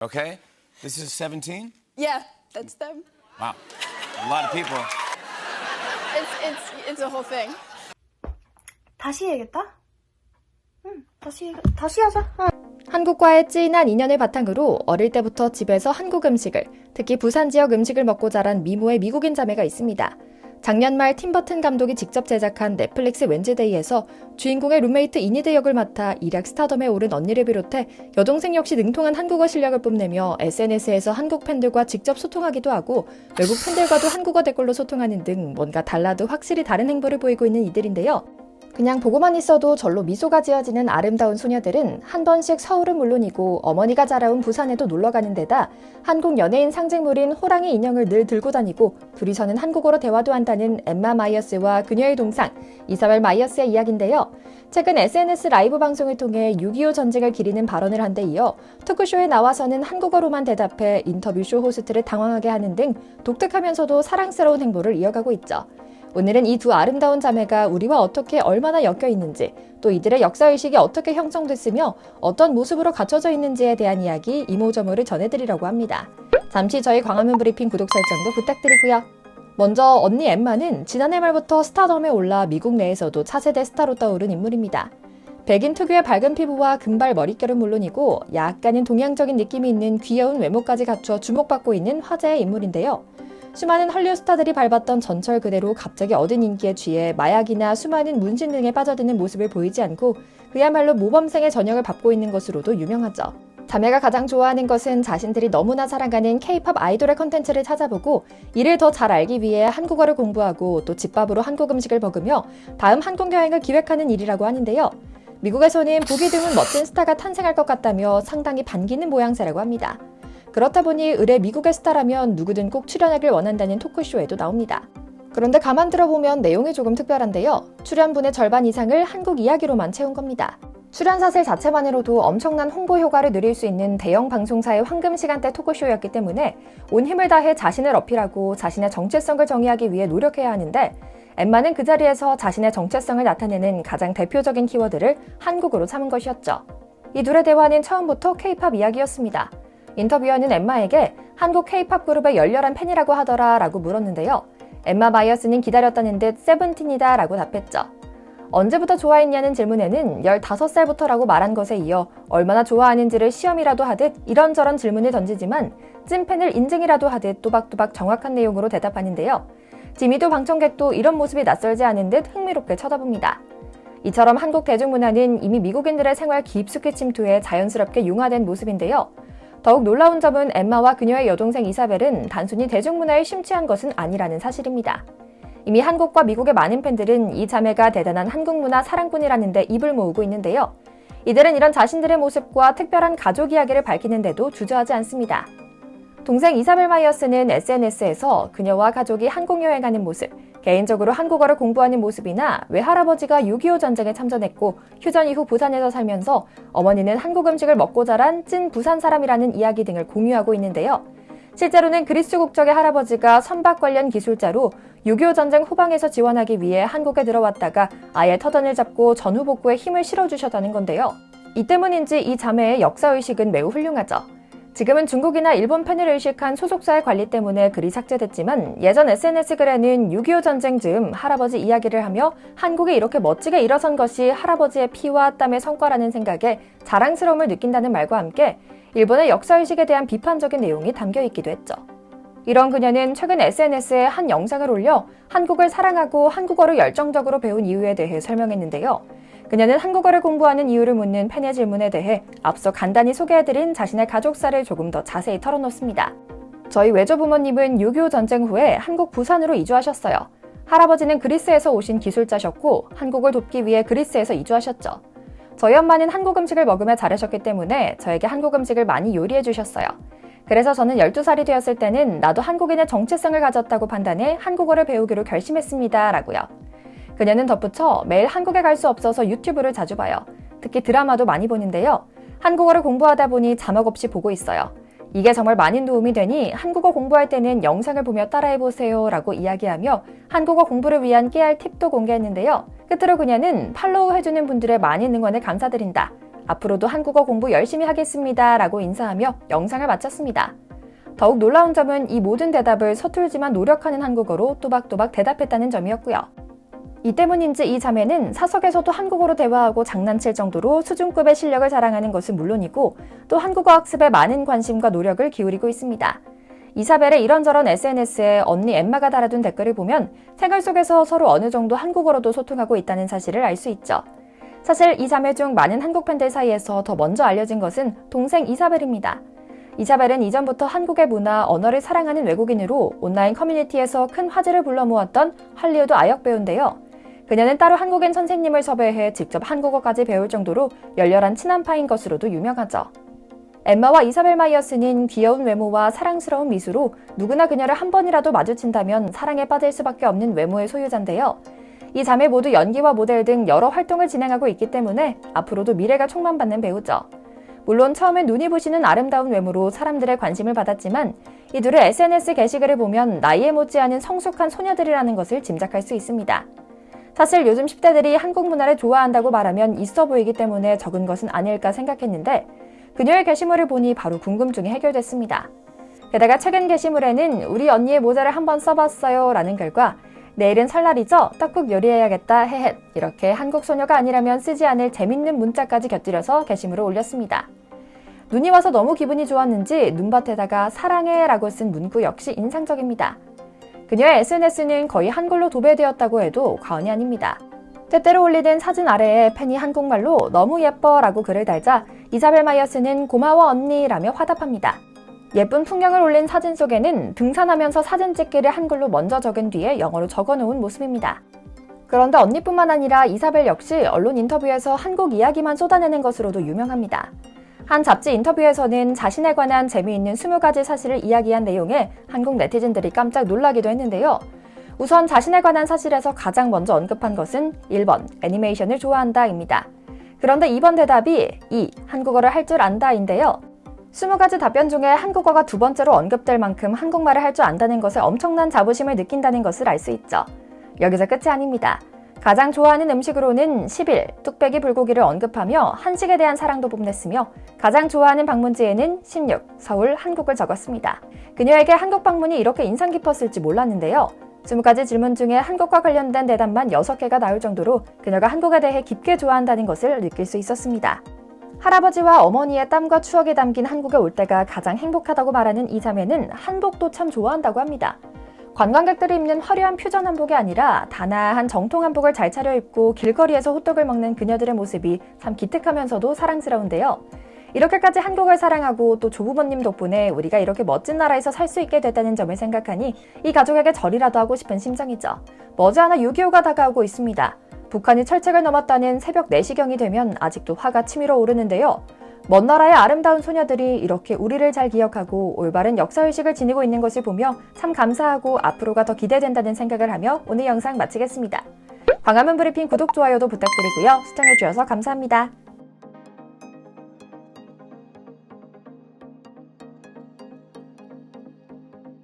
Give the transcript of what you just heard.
Okay, this is 17? Yeah, that's them. Wow, a lot of people. It's a whole thing. 다시 해야겠다? 다시 하자. 한국과의 진한 인연을 바탕으로 어릴 때부터 집에서 한국 음식을, 특히 부산 지역 음식을 먹고 자란 미모의 미국인 자매가 있습니다. 작년 말 팀 버튼 감독이 직접 제작한 넷플릭스 웬즈데이에서 주인공의 룸메이트 이니드 역을 맡아 일약 스타덤에 오른 언니를 비롯해 여동생 역시 능통한 한국어 실력을 뽐내며 SNS에서 한국 팬들과 직접 소통하기도 하고 외국 팬들과도 한국어 댓글로 소통하는 등 뭔가 달라도 확실히 다른 행보를 보이고 있는 이들인데요. 그냥 보고만 있어도 절로 미소가 지어지는 아름다운 소녀들은 한 번씩 서울은 물론이고 어머니가 자라온 부산에도 놀러가는 데다 한국 연예인 상징물인 호랑이 인형을 늘 들고 다니고 둘이서는 한국어로 대화도 한다는 엠마 마이어스와 그녀의 동상 이사벨 마이어스의 이야기인데요. 최근 SNS 라이브 방송을 통해 6.25 전쟁을 기리는 발언을 한 데 이어 토크쇼에 나와서는 한국어로만 대답해 인터뷰쇼 호스트를 당황하게 하는 등 독특하면서도 사랑스러운 행보를 이어가고 있죠. 오늘은 이 두 아름다운 자매가 우리와 어떻게 얼마나 엮여 있는지, 또 이들의 역사의식이 어떻게 형성됐으며 어떤 모습으로 갖춰져 있는지에 대한 이야기 이모저모를 전해드리려고 합니다. 잠시 저희 광화문 브리핑 구독 설정도 부탁드리고요. 먼저 언니 엠마는 지난해 말부터 스타덤에 올라 미국 내에서도 차세대 스타로 떠오른 인물입니다. 백인 특유의 밝은 피부와 금발 머릿결은 물론이고 약간은 동양적인 느낌이 있는 귀여운 외모까지 갖춰 주목받고 있는 화제의 인물인데요. 수많은 헐리우드 스타들이 밟았던 전철 그대로 갑자기 얻은 인기에 취해 마약이나 수많은 문신 등에 빠져드는 모습을 보이지 않고 그야말로 모범생의 전형을 밟고 있는 것으로도 유명하죠. 자매가 가장 좋아하는 것은 자신들이 너무나 사랑하는 K-POP 아이돌의 컨텐츠를 찾아보고 이를 더 잘 알기 위해 한국어를 공부하고 또 집밥으로 한국 음식을 먹으며 다음 한국 여행을 기획하는 일이라고 하는데요. 미국에서는 보기 드문 멋진 스타가 탄생할 것 같다며 상당히 반기는 모양새라고 합니다. 그렇다 보니 의뢰 미국의 스타라면 누구든 꼭 출연하길 원한다는 토크쇼에도 나옵니다. 그런데 가만 들어보면 내용이 조금 특별한데요. 출연분의 절반 이상을 한국 이야기로만 채운 겁니다. 출연 사실 자체만으로도 엄청난 홍보 효과를 누릴 수 있는 대형 방송사의 황금 시간대 토크쇼였기 때문에 온 힘을 다해 자신을 어필하고 자신의 정체성을 정의하기 위해 노력해야 하는데 엠마는 그 자리에서 자신의 정체성을 나타내는 가장 대표적인 키워드를 한국어로 삼은 것이었죠. 이 둘의 대화는 처음부터 K-POP 이야기였습니다. 인터뷰어는 엠마에게 한국 K-POP 그룹의 열렬한 팬이라고 하더라 라고 물었는데요. 엠마 마이어스는 기다렸다는 듯 세븐틴이다 라고 답했죠. 언제부터 좋아했냐는 질문에는 15살부터라고 말한 것에 이어 얼마나 좋아하는지를 시험이라도 하듯 이런저런 질문을 던지지만 찐팬을 인증이라도 하듯 또박또박 정확한 내용으로 대답하는데요. 지미도 방청객도 이런 모습이 낯설지 않은 듯 흥미롭게 쳐다봅니다. 이처럼 한국 대중문화는 이미 미국인들의 생활 깊숙이 침투해 자연스럽게 융화된 모습인데요. 더욱 놀라운 점은 엠마와 그녀의 여동생 이사벨은 단순히 대중문화에 심취한 것은 아니라는 사실입니다. 이미 한국과 미국의 많은 팬들은 이 자매가 대단한 한국문화 사랑꾼이라는 데 입을 모으고 있는데요. 이들은 이런 자신들의 모습과 특별한 가족 이야기를 밝히는데도 주저하지 않습니다. 동생 이사벨 마이어스는 SNS에서 그녀와 가족이 한국 여행하는 모습, 개인적으로 한국어를 공부하는 모습이나 외할아버지가 6.25 전쟁에 참전했고 휴전 이후 부산에서 살면서 어머니는 한국 음식을 먹고 자란 찐 부산 사람이라는 이야기 등을 공유하고 있는데요. 실제로는 그리스 국적의 할아버지가 선박 관련 기술자로 6.25 전쟁 후방에서 지원하기 위해 한국에 들어왔다가 아예 터전을 잡고 전후 복구에 힘을 실어주셨다는 건데요. 이 때문인지 이 자매의 역사의식은 매우 훌륭하죠. 지금은 중국이나 일본 팬을 의식한 소속사의 관리 때문에 글이 삭제됐지만 예전 SNS 글에는 6.25 전쟁 즈음 할아버지 이야기를 하며 한국이 이렇게 멋지게 일어선 것이 할아버지의 피와 땀의 성과라는 생각에 자랑스러움을 느낀다는 말과 함께 일본의 역사의식에 대한 비판적인 내용이 담겨 있기도 했죠. 이런 그녀는 최근 SNS에 한 영상을 올려 한국을 사랑하고 한국어를 열정적으로 배운 이유에 대해 설명했는데요. 그녀는 한국어를 공부하는 이유를 묻는 팬의 질문에 대해 앞서 간단히 소개해드린 자신의 가족사를 조금 더 자세히 털어놓습니다. 저희 외조부모님은 6.25 전쟁 후에 한국 부산으로 이주하셨어요. 할아버지는 그리스에서 오신 기술자셨고 한국을 돕기 위해 그리스에서 이주하셨죠. 저희 엄마는 한국 음식을 먹으며 자라셨기 때문에 저에게 한국 음식을 많이 요리해 주셨어요. 그래서 저는 12살이 되었을 때는 나도 한국인의 정체성을 가졌다고 판단해 한국어를 배우기로 결심했습니다. 라고요. 그녀는 덧붙여 매일 한국에 갈 수 없어서 유튜브를 자주 봐요. 특히 드라마도 많이 보는데요. 한국어를 공부하다 보니 자막 없이 보고 있어요. 이게 정말 많은 도움이 되니 한국어 공부할 때는 영상을 보며 따라해보세요 라고 이야기하며 한국어 공부를 위한 깨알 팁도 공개했는데요. 끝으로 그녀는 팔로우 해주는 분들의 많은 응원에 감사드린다. 앞으로도 한국어 공부 열심히 하겠습니다 라고 인사하며 영상을 마쳤습니다. 더욱 놀라운 점은 이 모든 대답을 서툴지만 노력하는 한국어로 또박또박 대답했다는 점이었고요. 이 때문인지 이 자매는 사석에서도 한국어로 대화하고 장난칠 정도로 수준급의 실력을 자랑하는 것은 물론이고 또 한국어 학습에 많은 관심과 노력을 기울이고 있습니다. 이사벨의 이런저런 SNS에 언니 엠마가 달아둔 댓글을 보면 생활 속에서 서로 어느 정도 한국어로도 소통하고 있다는 사실을 알 수 있죠. 사실 이 자매 중 많은 한국 팬들 사이에서 더 먼저 알려진 것은 동생 이사벨입니다. 이사벨은 이전부터 한국의 문화, 언어를 사랑하는 외국인으로 온라인 커뮤니티에서 큰 화제를 불러 모았던 할리우드 아역 배우인데요. 그녀는 따로 한국인 선생님을 섭외해 직접 한국어까지 배울 정도로 열렬한 친한파인 것으로도 유명하죠. 엠마와 이사벨 마이어스는 귀여운 외모와 사랑스러운 미소로 누구나 그녀를 한 번이라도 마주친다면 사랑에 빠질 수밖에 없는 외모의 소유자인데요. 이 자매 모두 연기와 모델 등 여러 활동을 진행하고 있기 때문에 앞으로도 미래가 촉망받는 배우죠. 물론 처음엔 눈이 부시는 아름다운 외모로 사람들의 관심을 받았지만 이 둘의 SNS 게시글을 보면 나이에 못지않은 성숙한 소녀들이라는 것을 짐작할 수 있습니다. 사실 요즘 10대들이 한국 문화를 좋아한다고 말하면 있어 보이기 때문에 적은 것은 아닐까 생각했는데 그녀의 게시물을 보니 바로 궁금증이 해결됐습니다. 게다가 최근 게시물에는 우리 언니의 모자를 한번 써봤어요 라는 글과 내일은 설날이죠? 떡국 요리해야겠다 헤헷 이렇게 한국 소녀가 아니라면 쓰지 않을 재밌는 문자까지 곁들여서 게시물을 올렸습니다. 눈이 와서 너무 기분이 좋았는지 눈밭에다가 사랑해 라고 쓴 문구 역시 인상적입니다. 그녀의 SNS는 거의 한글로 도배되었다고 해도 과언이 아닙니다. 때때로 올리던 사진 아래에 팬이 한국말로 너무 예뻐 라고 글을 달자 이사벨 마이어스는 고마워 언니 라며 화답합니다. 예쁜 풍경을 올린 사진 속에는 등산하면서 사진 찍기를 한글로 먼저 적은 뒤에 영어로 적어놓은 모습입니다. 그런데 언니뿐만 아니라 이사벨 역시 언론 인터뷰에서 한국 이야기만 쏟아내는 것으로도 유명합니다. 한 잡지 인터뷰에서는 자신에 관한 재미있는 20가지 사실을 이야기한 내용에 한국 네티즌들이 깜짝 놀라기도 했는데요. 우선 자신에 관한 사실에서 가장 먼저 언급한 것은 1번 애니메이션을 좋아한다입니다. 그런데 2번 대답이 2. 한국어를 할 줄 안다인데요. 20가지 답변 중에 한국어가 두 번째로 언급될 만큼 한국말을 할 줄 안다는 것에 엄청난 자부심을 느낀다는 것을 알 수 있죠. 여기서 끝이 아닙니다. 가장 좋아하는 음식으로는 11. 뚝배기 불고기를 언급하며 한식에 대한 사랑도 뽐냈으며 가장 좋아하는 방문지에는 16. 서울, 한국을 적었습니다. 그녀에게 한국 방문이 이렇게 인상 깊었을지 몰랐는데요. 20가지 질문 중에 한국과 관련된 대답만 6개가 나올 정도로 그녀가 한국에 대해 깊게 좋아한다는 것을 느낄 수 있었습니다. 할아버지와 어머니의 땀과 추억이 담긴 한국에 올 때가 가장 행복하다고 말하는 이 자매는 한복도 참 좋아한다고 합니다. 관광객들이 입는 화려한 퓨전 한복이 아니라 단아한 정통 한복을 잘 차려입고 길거리에서 호떡을 먹는 그녀들의 모습이 참 기특하면서도 사랑스러운데요. 이렇게까지 한국을 사랑하고 또 조부모님 덕분에 우리가 이렇게 멋진 나라에서 살 수 있게 됐다는 점을 생각하니 이 가족에게 절이라도 하고 싶은 심정이죠. 머지않아 6.25가 다가오고 있습니다. 북한이 철책을 넘었다는 새벽 4시경이 되면 아직도 화가 치밀어 오르는데요. 먼 나라의 아름다운 소녀들이 이렇게 우리를 잘 기억하고 올바른 역사의식을 지니고 있는 것을 보며 참 감사하고 앞으로가 더 기대된다는 생각을 하며 오늘 영상 마치겠습니다. 광화문 브리핑 구독, 좋아요도 부탁드리고요. 시청해주셔서 감사합니다.